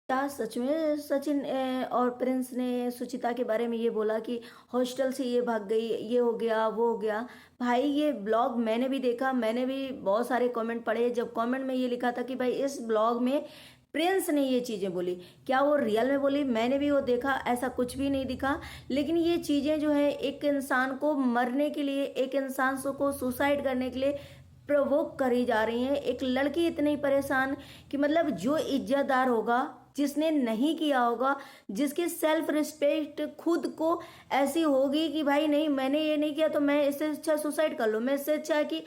क्या सच में सचिन और प्रिंस ने सुचिता के बारे में ये बोला कि हॉस्टल से ये भाग गई, ये हो गया, वो हो गया? भाई ये ब्लॉग मैंने भी देखा, मैंने भी बहुत सारे कमेंट पढ़े। जब कमेंट में ये लिखा था कि भाई इस ब्लॉग में प्रिंस ने ये चीज़ें बोली, क्या वो रियल में बोली? मैंने भी वो देखा, ऐसा कुछ भी नहीं दिखा। लेकिन ये चीज़ें जो है एक इंसान को मरने के लिए, एक इंसान को सुसाइड करने के लिए प्रोवोक करी जा रही हैं। एक लड़की इतनी परेशान कि मतलब जो इज्जतदार होगा, जिसने नहीं किया होगा, जिसकी सेल्फ रिस्पेक्ट खुद को ऐसी होगी कि भाई नहीं मैंने ये नहीं किया तो मैं इससे अच्छा सुसाइड कर लूँ, मैं इससे अच्छा है कि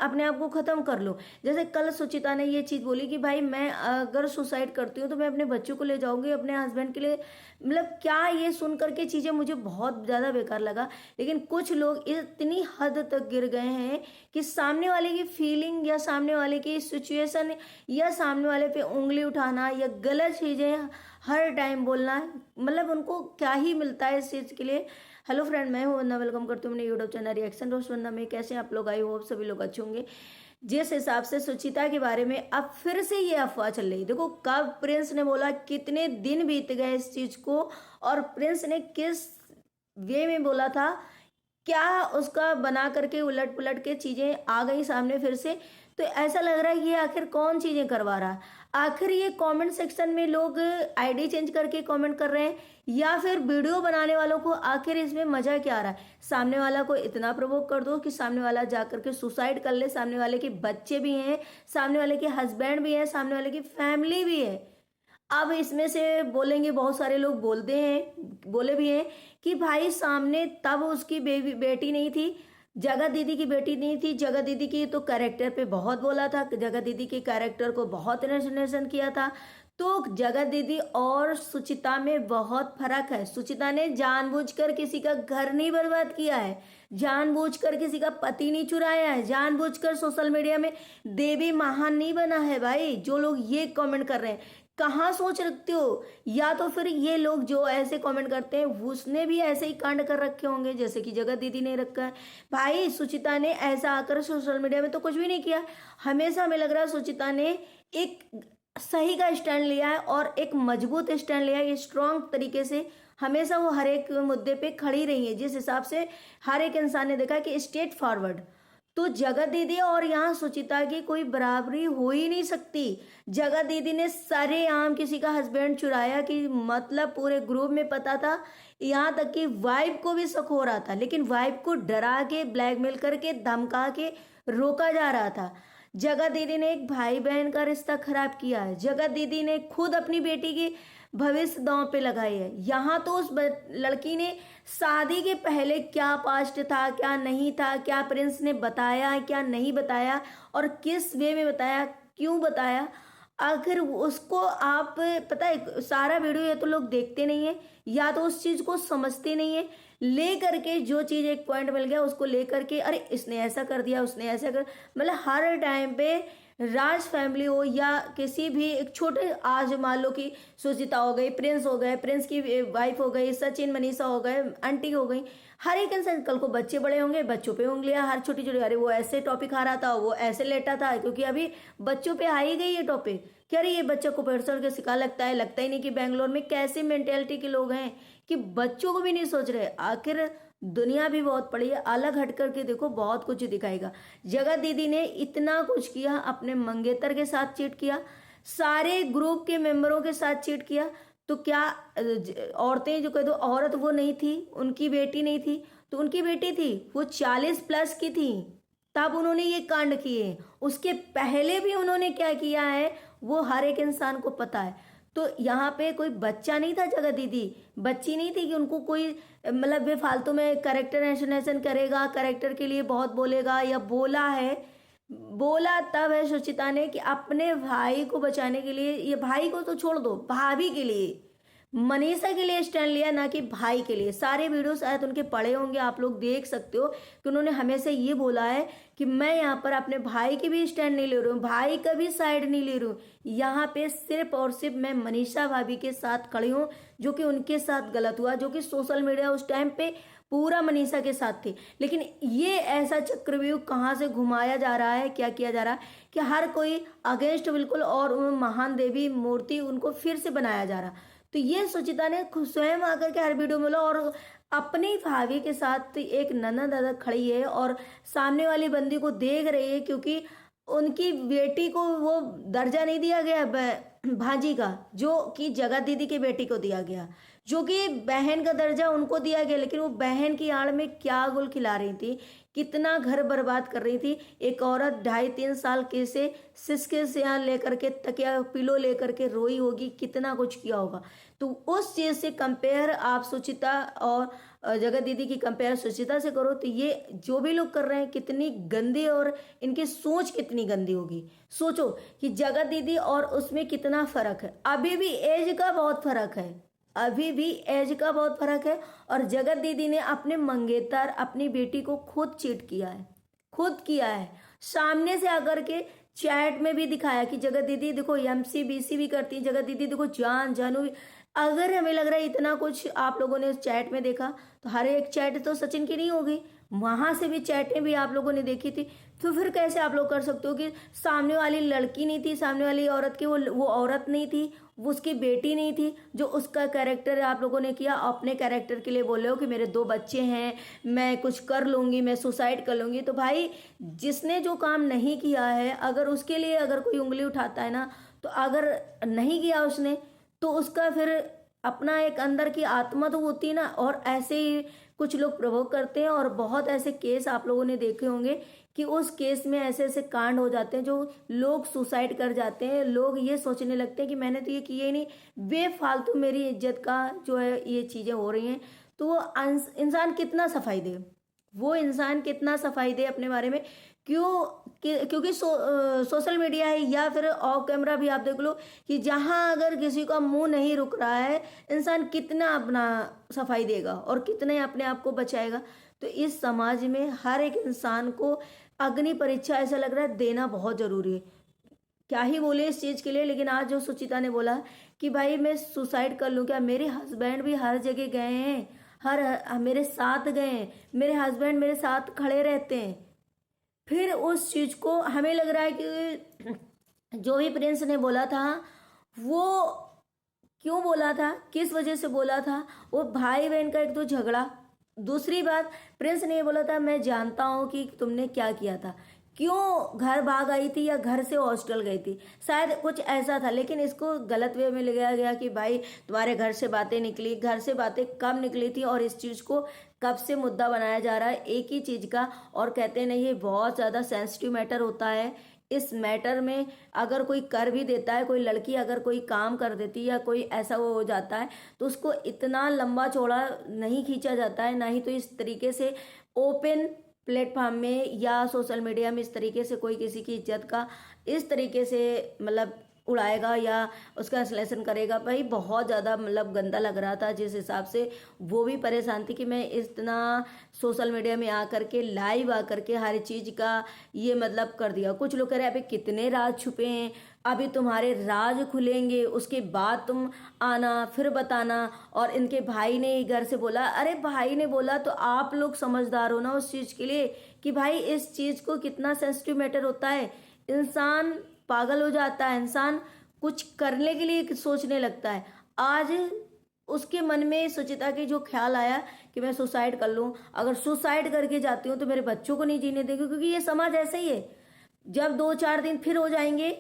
अपने आप को ख़त्म कर लूँ। जैसे कल सुचिता ने ये चीज़ बोली कि भाई मैं अगर सुसाइड करती हूँ तो मैं अपने बच्चों को ले जाऊँगी, अपने हस्बैंड के लिए। मतलब क्या ये सुन करके चीज़ें मुझे बहुत ज़्यादा बेकार लगा। लेकिन कुछ लोग इतनी हद तक गिर गए हैं कि सामने वाले की फीलिंग या सामने वाले की सिचुएशन या सामने वाले पे उंगली उठाना या गलत चीज़ें हर टाइम बोलना, मतलब उनको क्या ही मिलता है इस चीज़ के लिए। हेलो फ्रेंड, मैं हूं वंदना, वेलकम करती हूँ अपने यूट्यूब चैनल रिएक्शन रोस्ट वंदना में। कैसे हैं आप लोग? आई होप सभी लोग अच्छे होंगे। जिस हिसाब से सुचिता के बारे में अब फिर से ये अफवाह चल रही, देखो कब प्रिंस ने बोला, कितने दिन बीत गए इस चीज़ को, और प्रिंस ने किस वे में बोला था, क्या उसका बना करके उलट पुलट के चीजें आ गई सामने फिर से। तो ऐसा लग रहा है कि ये आखिर कौन चीजें करवा रहा है? आखिर ये कमेंट सेक्शन में लोग आईडी चेंज करके कमेंट कर रहे हैं, या फिर वीडियो बनाने वालों को आखिर इसमें मजा क्या आ रहा है? सामने वाला को इतना प्रवोक कर दो कि सामने वाला जा करके सुसाइड कर ले। सामने वाले के बच्चे भी हैं, सामने वाले के हस्बैंड भी हैं, सामने वाले की फैमिली भी है। अब इसमें से बोलेंगे, बहुत सारे लोग बोलते हैं, बोले भी हैं कि भाई सामने तब उसकी बेटी नहीं थी, जगत दीदी की बेटी नहीं थी। जगत दीदी की तो कैरेक्टर पे बहुत बोला था, जगत दीदी के कैरेक्टर को बहुत नरेशन किया था। तो जगत दीदी और सुचिता में बहुत फर्क है। सुचिता ने जानबूझकर किसी का घर नहीं बर्बाद किया है, जानबूझकर किसी का पति नहीं चुराया है, जानबूझकर सोशल मीडिया में देवी महान नहीं बना है। भाई जो लोग ये कमेंट कर रहे हैं, कहाँ सोच रखते हो? या तो फिर ये लोग जो ऐसे कमेंट करते हैं उसने भी ऐसे ही कांड कर रखे होंगे जैसे कि जगत दीदी ने रखा है। भाई सुचिता ने ऐसा आकर सोशल मीडिया में तो कुछ भी नहीं किया। हमेशा हमें लग रहा है सुचिता ने एक सही का स्टैंड लिया है और एक मजबूत स्टैंड लिया है, स्ट्रांग तरीके से। हमेशा वो हर एक मुद्दे पे खड़ी रही है, जिस हिसाब से हर एक इंसान ने देखा कि स्ट्रेट फॉरवर्ड। तो जगत दीदी और यहाँ सुचिता की कोई बराबरी हो ही नहीं सकती। जगत दीदी ने सरेआम किसी का हस्बैंड चुराया कि मतलब पूरे ग्रुप में पता था, यहाँ तक कि वाइफ को भी शक हो रहा था, लेकिन वाइफ को डरा के, ब्लैकमेल करके, धमका के रोका जा रहा था। जगत दीदी ने एक भाई बहन का रिश्ता खराब किया है। जगत दीदी ने खुद अपनी बेटी की भविष्य दांव पे लगाई है। यहाँ तो उस लड़की ने शादी के पहले क्या पास्ट था, क्या नहीं था, क्या प्रिंस ने बताया, क्या नहीं बताया, और किस वे में बताया, क्यों बताया, आखिर उसको आप पता है सारा वीडियो ये तो लोग देखते नहीं है, या तो उस चीज को समझते नहीं है। ले करके जो चीज एक पॉइंट मिल गया उसको ले करके अरे इसने ऐसा कर दिया, उसने ऐसा कर, मतलब हर टाइम पे राज फैमिली हो या किसी भी एक छोटे, आज मान लो कि सुचिता हो गई, प्रिंस हो गए, प्रिंस की वाइफ हो गई, सचिन मनीषा हो गए, आंटी हो गई, हर एक इंसान कल को बच्चे बड़े होंगे, बच्चों पे उंगलियां, हर छोटी छोटी, अरे वो ऐसे टॉपिक आ रहा था, वो ऐसे लेटा था, क्योंकि अभी बच्चों पे आ ही गई ये टॉपिक। क्या अरे ये बच्चा कुपोषण के शिकार लगता है, लगता ही नहीं कि बैंगलोर में कैसी मेंटेलिटी के लोग हैं कि बच्चों को भी नहीं सोच रहे। आखिर दुनिया भी बहुत बड़ी है, अलग हट करके देखो, बहुत कुछ दिखाएगा। जगत दीदी ने इतना कुछ किया, अपने मंगेतर के साथ चीट किया, सारे ग्रुप के मेंबरों के साथ चीट किया। तो क्या औरतें जो कह दो औरत वो नहीं थी, उनकी बेटी नहीं थी? तो उनकी बेटी थी, वो 40+ की थी तब उन्होंने ये कांड किए। उसके पहले भी उन्होंने क्या किया है वो हर एक इंसान को पता है। तो यहाँ पे कोई बच्चा नहीं था, जगत दीदी बच्ची नहीं थी कि उनको कोई मतलब बेफालतू में करेक्टर एसोसिएशन करेगा, करेक्टर के लिए बहुत बोलेगा या बोला है। बोला तब है सुचिता ने कि अपने भाई को बचाने के लिए, ये भाई को तो छोड़ दो, भाभी के लिए, मनीषा के लिए स्टैंड लिया, ना कि भाई के लिए। सारे वीडियो शायद उनके पड़े होंगे, आप लोग देख सकते हो कि उन्होंने हमेशा ये बोला है कि मैं यहाँ पर अपने भाई की भी स्टैंड नहीं ले रही हूँ, भाई का भी साइड नहीं ले रही हूँ, यहाँ पे सिर्फ और सिर्फ मैं मनीषा भाभी के साथ खड़ी हूँ, जो कि उनके साथ गलत हुआ, जो कि सोशल मीडिया उस टाइम पे पूरा मनीषा के साथ थी। लेकिन ये ऐसा चक्रव्यूह कहाँ से घुमाया जा रहा है, क्या किया जा रहा है कि हर कोई अगेंस्ट बिल्कुल, और उन महान देवी मूर्ति उनको फिर से बनाया जा रहा। तो ये सुचिता ने खुद स्वयं आकर के हर वीडियो में बोला, और अपनी भाभी के साथ एक ननद दादा खड़ी है और सामने वाली बंदी को देख रही है, क्योंकि उनकी बेटी को वो दर्जा नहीं दिया गया भांजी का, जो कि जगत दीदी की बेटी को दिया गया, जो कि बहन का दर्जा उनको दिया गया। लेकिन वो बहन की आड़ में क्या गुल खिला रही थी, कितना घर बर्बाद कर रही थी। एक औरत 2.5-3 साल के से सिसके से यहाँ लेकर के तकिया पिलो लेकर के रोई होगी, कितना कुछ किया होगा। तो उस चीज़ से कंपेयर आप सुचिता और जगत दीदी की कंपेयर सुचिता से करो, तो ये जो भी लोग कर रहे हैं कितनी गंदी, और इनकी सोच कितनी गंदी होगी। सोचो कि जगत दीदी और उसमें कितना फर्क है, अभी भी एज का बहुत फर्क है, अभी भी एज का बहुत फर्क है। और जगत दीदी ने अपने मंगेतर अपनी बेटी को खुद चीट किया है, खुद किया है, सामने से आकर के चैट में भी दिखाया कि जगत दीदी देखो एमसी बीसी भी करती, जगत दीदी देखो जान जानू भी। अगर हमें लग रहा है इतना कुछ आप लोगों ने चैट में देखा, तो हर एक चैट तो सचिन की नहीं होगी, वहां से भी चैटें भी आप लोगों ने देखी थी। तो फिर कैसे आप लोग कर सकते हो कि सामने वाली लड़की नहीं थी, सामने वाली औरत की वो औरत नहीं थी, वो उसकी बेटी नहीं थी, जो उसका कैरेक्टर आप लोगों ने किया। अपने कैरेक्टर के लिए बोले हो कि मेरे 2 बच्चे हैं, मैं कुछ कर लूँगी, मैं सुसाइड कर लूँगी। तो भाई जिसने जो काम नहीं किया है, अगर उसके लिए अगर कोई उंगली उठाता है ना, तो अगर नहीं किया उसने, तो उसका फिर अपना एक अंदर की आत्मा तो होती है ना। और ऐसे ही कुछ लोग प्रवोक करते हैं, और बहुत ऐसे केस आप लोगों ने देखे होंगे कि उस केस में ऐसे ऐसे कांड हो जाते हैं, जो लोग सुसाइड कर जाते हैं। लोग ये सोचने लगते हैं कि मैंने तो ये किए ही नहीं, बेफालतू मेरी इज्जत का जो है ये चीज़ें हो रही हैं। तो वो इंसान कितना सफाई दे, वो इंसान कितना सफाई दे अपने बारे में। क्योंकि सोशल मीडिया है, या फिर ऑफ कैमरा भी आप देख लो कि जहां अगर किसी का मुंह नहीं रुक रहा है, इंसान कितना अपना सफाई देगा और कितने अपने आप को बचाएगा। तो इस समाज में हर एक इंसान को अग्नि परीक्षा ऐसा लग रहा है देना बहुत जरूरी है। क्या ही बोले इस चीज़ के लिए। लेकिन आज जो सुचिता ने बोला कि भाई मैं सुसाइड कर लूँ क्या, मेरे हस्बैंड भी हर जगह गए हैं, मेरे साथ गए हैं, मेरे हस्बैंड मेरे साथ खड़े रहते हैं। फिर उस चीज़ को हमें लग रहा है कि जो भी प्रिंस ने बोला था, वो क्यों बोला था, किस वजह से बोला था, वो भाई बहन का एक तो झगड़ा। दूसरी बात, प्रिंस ने ये बोला था मैं जानता हूँ कि तुमने क्या किया था, क्यों घर भाग आई थी या घर से हॉस्टल गई थी, शायद कुछ ऐसा था। लेकिन इसको गलत वे में ले गया गया कि भाई तुम्हारे घर से बातें निकली, घर से बातें कब निकली थी, और इस चीज़ को कब से मुद्दा बनाया जा रहा है एक ही चीज़ का। और कहते हैं नहीं, ये बहुत ज़्यादा सेंसिटिव मैटर होता है। इस मैटर में अगर कोई कर भी देता है, कोई लड़की अगर कोई काम कर देती है या कोई ऐसा वो हो जाता है, तो उसको इतना लंबा चौड़ा नहीं खींचा जाता है। ना ही तो इस तरीके से ओपन प्लेटफॉर्म में या सोशल मीडिया में इस तरीके से कोई किसी की इज्जत का इस तरीके से मतलब उड़ाएगा या उसका विश्लेषण करेगा। भाई बहुत ज़्यादा मतलब गंदा लग रहा था। जिस हिसाब से वो भी परेशान थी कि मैं इतना सोशल मीडिया में आकर के लाइव आकर के हर चीज़ का ये मतलब कर दिया। कुछ लोग कह रहे हैं अभी कितने राज छुपे हैं, अभी तुम्हारे राज खुलेंगे उसके बाद तुम आना फिर बताना। और इनके भाई ने घर से बोला, अरे भाई ने बोला तो आप लोग समझदार हो ना उस चीज़ के लिए कि भाई इस चीज़ को कितना सेंसिटिव मैटर होता है। इंसान पागल हो जाता है, इंसान कुछ करने के लिए सोचने लगता है। आज उसके मन में सुचिता के जो ख्याल आया कि मैं सुसाइड कर लूँ, अगर सुसाइड करके जाती हूँ तो मेरे बच्चों को नहीं जीने देंगे, क्योंकि ये समाज ऐसा ही है। जब 2-4 दिन फिर हो जाएंगे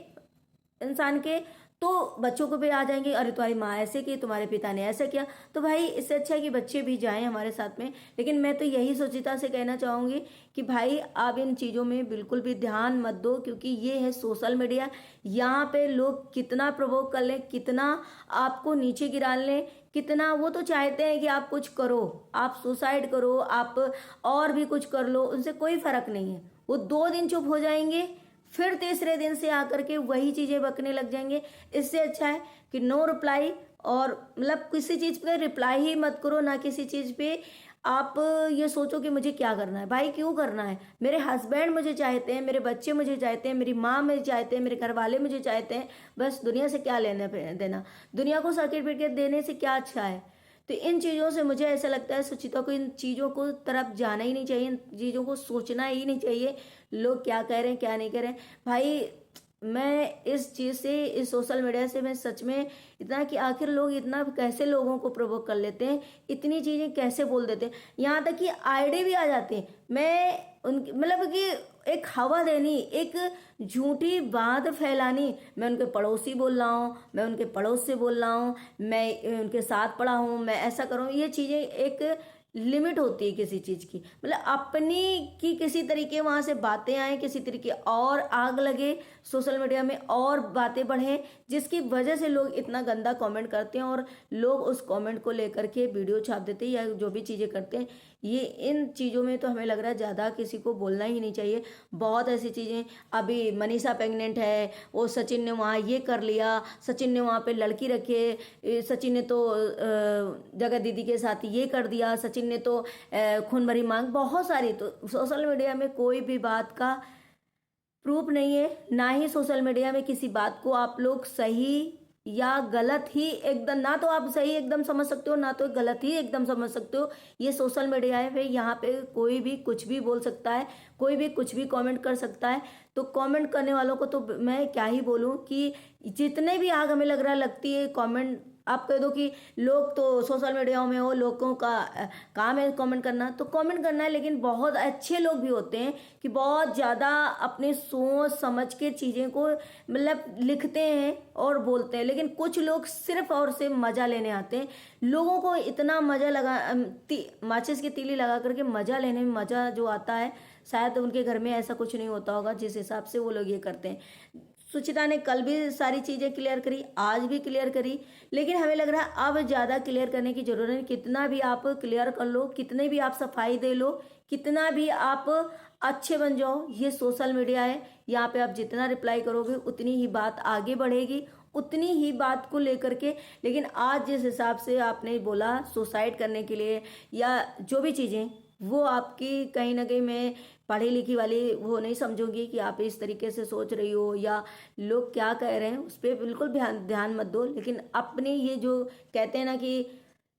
इंसान के, तो बच्चों को भी आ जाएंगे, अरे तुम्हारी माँ ऐसे की, तुम्हारे पिता ने ऐसा किया। तो भाई इससे अच्छा है कि बच्चे भी जाएं हमारे साथ में। लेकिन मैं तो यही सुचिता से कहना चाहूँगी कि भाई आप इन चीज़ों में बिल्कुल भी ध्यान मत दो, क्योंकि ये है सोशल मीडिया। यहाँ पे लोग कितना प्रवोक कर लें, कितना आपको नीचे गिरा लें, कितना वो तो चाहते हैं कि आप कुछ करो, आप सुसाइड करो, आप और भी कुछ कर लो, उनसे कोई फर्क नहीं है। वो 2 दिन चुप हो जाएंगे, फिर तीसरे दिन से आकर के वही चीज़ें बकने लग जाएंगे। इससे अच्छा है कि नो रिप्लाई, और मतलब किसी चीज़ पे रिप्लाई ही मत करो, ना किसी चीज़ पे आप ये सोचो कि मुझे क्या करना है। भाई क्यों करना है, मेरे हस्बैंड मुझे चाहते हैं, मेरे बच्चे मुझे चाहते हैं, मेरी माँ मुझे चाहते हैं, मेरे घर वाले मुझे चाहते हैं, बस दुनिया से क्या लेना देना, दुनिया को सर्टिफिकेट देने से क्या अच्छा है। तो इन चीज़ों से मुझे ऐसा लगता है सुचिता को इन चीज़ों को तरफ जाना ही नहीं चाहिए, इन चीज़ों को सोचना ही नहीं चाहिए, लोग क्या कह रहे हैं क्या नहीं कह रहे हैं। भाई मैं इस चीज़ से, इस सोशल मीडिया से मैं सच में इतना कि आखिर लोग इतना कैसे लोगों को प्रोवोक कर लेते हैं, इतनी चीज़ें कैसे बोल देते हैं, यहाँ तक कि आईडी भी आ जाती हैं। मैं उनकी मतलब कि एक हवा देनी, एक झूठी बात फैलानी, मैं उनके पड़ोसी बोल रहा हूँ, मैं उनके पड़ोस से बोल रहा हूँ, मैं उनके साथ पढ़ा हूँ, मैं ऐसा करूँ, ये चीज़ें एक लिमिट होती है किसी चीज़ की, मतलब अपनी की किसी तरीके वहाँ से बातें आए, किसी तरीके और आग लगे सोशल मीडिया में और बातें बढ़ें, जिसकी वजह से लोग इतना गंदा कमेंट करते हैं और लोग उस कमेंट को लेकर के वीडियो छाप देते हैं या जो भी चीज़ें करते हैं। ये इन चीज़ों में तो हमें लग रहा है ज़्यादा किसी को बोलना ही नहीं चाहिए। बहुत ऐसी चीज़ें, अभी मनीषा प्रेग्नेंट है, वो सचिन ने वहाँ ये कर लिया, सचिन ने वहाँ पे लड़की रखे, सचिन ने तो जगत दीदी के साथ ये कर दिया, सचिन ने तो खून भरी मांग, बहुत सारी। तो सोशल मीडिया में कोई भी बात का प्रूफ नहीं है, ना ही सोशल मीडिया में किसी बात को आप लोग सही या गलत ही एकदम, ना तो आप सही एकदम समझ सकते हो ना तो गलत ही एकदम समझ सकते हो। ये सोशल मीडिया है भाई, यहाँ पे कोई भी कुछ भी बोल सकता है, कोई भी कुछ भी कमेंट कर सकता है। तो कमेंट करने वालों को तो मैं क्या ही बोलूँ कि जितने भी आग हमें लग रहा लगती है कमेंट, आप कह दो कि लोग तो सोशल मीडिया में हो, लोगों का काम है कमेंट करना, तो कमेंट करना है, लेकिन बहुत अच्छे लोग भी होते हैं कि बहुत ज़्यादा अपने सोच समझ के चीज़ें को मतलब लिखते हैं और बोलते हैं। लेकिन कुछ लोग सिर्फ और सिर्फ मज़ा लेने आते हैं, लोगों को इतना मज़ा लगा माचिस की तीली लगा करके मज़ा लेने में मज़ा जो आता है, शायद उनके घर में ऐसा कुछ नहीं होता होगा जिस हिसाब से वो लोग ये करते हैं। सुचिता ने कल भी सारी चीज़ें क्लियर करी, आज भी क्लियर करी, लेकिन हमें लग रहा है अब ज़्यादा क्लियर करने की ज़रूरत नहीं। कितना भी आप क्लियर कर लो, कितने भी आप सफाई दे लो, कितना भी आप अच्छे बन जाओ, ये सोशल मीडिया है, यहाँ पे आप जितना रिप्लाई करोगे उतनी ही बात आगे बढ़ेगी, उतनी ही बात को लेकर के। लेकिन आज जिस हिसाब से आपने बोला सुसाइड करने के लिए या जो भी चीज़ें, वो आपकी कहीं ना कहीं मैं पढ़ी लिखी वाली वो नहीं समझूंगी कि आप इस तरीके से सोच रही हो या लोग क्या कह रहे हैं उस पर बिल्कुल ध्यान ध्यान मत दो। लेकिन अपने ये जो कहते हैं ना कि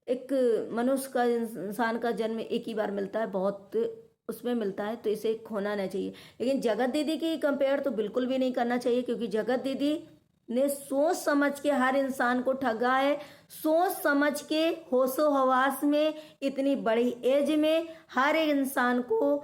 एक मनुष्य का, इंसान का जन्म एक ही बार मिलता है, बहुत उसमें मिलता है, तो इसे खोना ना चाहिए। लेकिन जगत दीदी की कंपेयर तो बिल्कुल भी नहीं करना चाहिए, क्योंकि जगत दीदी ने सोच समझ के हर इंसान को ठगा है, सोच समझ के होशो हवास में इतनी बड़ी एज में हर एक इंसान को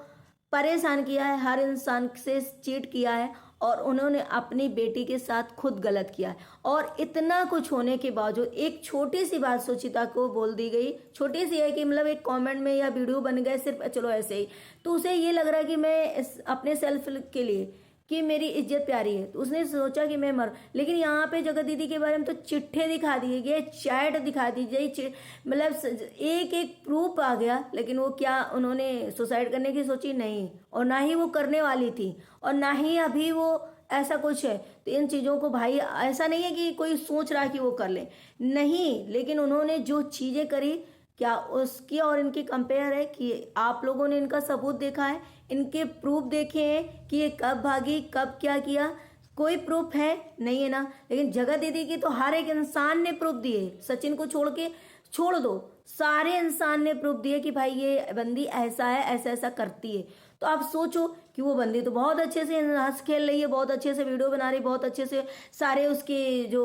परेशान किया है, हर इंसान से चीट किया है, और उन्होंने अपनी बेटी के साथ खुद गलत किया है। और इतना कुछ होने के बावजूद एक छोटी सी बात सुचिता को बोल दी गई, छोटी सी है कि मतलब एक कमेंट में या वीडियो बन गए सिर्फ चलो ऐसे ही, तो उसे ये लग रहा है कि मैं अपने सेल्फ के लिए कि मेरी इज्जत प्यारी है, तो उसने सोचा कि मैं मर। लेकिन यहाँ पे जगत दीदी के बारे में तो चिट्ठे दिखा दिए गए, चैट दिखा दी गई, मतलब एक एक प्रूफ आ गया। लेकिन वो क्या उन्होंने सुसाइड करने की सोची? नहीं, और ना ही वो करने वाली थी, और ना ही अभी वो ऐसा कुछ है। तो इन चीज़ों को भाई, ऐसा नहीं है कि कोई सोच रहा कि वो कर ले, नहीं, लेकिन उन्होंने जो चीज़ें करी, क्या उसकी और इनकी कंपेयर है कि आप लोगों ने इनका सबूत देखा है, इनके प्रूफ देखे हैं कि ये कब भागी, कब क्या किया? कोई प्रूफ है नहीं है ना। लेकिन जगत दीदी की तो हर एक इंसान ने प्रूफ दिए, सचिन को छोड़ के छोड़ दो, सारे इंसान ने प्रूफ दिए कि भाई ये बंदी ऐसा है, ऐसा ऐसा करती है। तो आप सोचो कि वो बंदी तो बहुत अच्छे से हंस खेल रही है, बहुत अच्छे से वीडियो बना रही है, बहुत अच्छे से सारे उसकी जो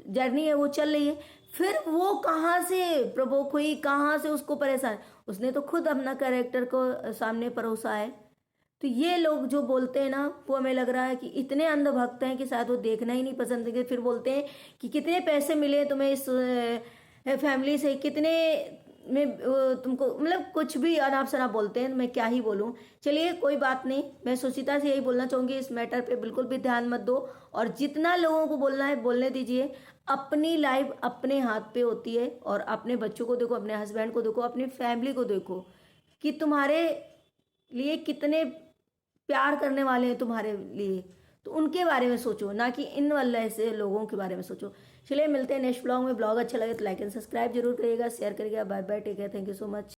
जर्नी है वो चल रही है, फिर वो कहाँ से प्रवोक हुई, कहाँ से उसको परेशान? उसने तो खुद अपना कैरेक्टर को सामने परोसा है। तो ये लोग जो बोलते हैं ना, वो हमें लग रहा है कि इतने अंधभक्त हैं कि शायद वो देखना ही नहीं पसंद करते। फिर बोलते हैं कि कितने पैसे मिले तुम्हें इस फैमिली से, कितने में तुमको, मतलब कुछ भी अनाप शनाप बोलते हैं, मैं क्या ही बोलूं। चलिए कोई बात नहीं, मैं सुचिता से यही बोलना चाहूंगी, इस मैटर पे बिल्कुल भी ध्यान मत दो, और जितना लोगों को बोलना है बोलने दीजिए। अपनी लाइफ अपने हाथ पे होती है, और अपने बच्चों को देखो, अपने हस्बैंड को देखो, अपनी फैमिली को देखो कि तुम्हारे लिए कितने प्यार करने वाले हैं तुम्हारे लिए, तो उनके बारे में सोचो, ना कि इन वाले ऐसे लोगों के बारे में सोचो। चलिए मिलते हैं नेक्स्ट ब्लॉग में। ब्लॉग अच्छा लगे तो लाइक एंड सब्सक्राइब जरूर करिएगा, शेयर करिएगा। Bye bye, take care, thank you so much.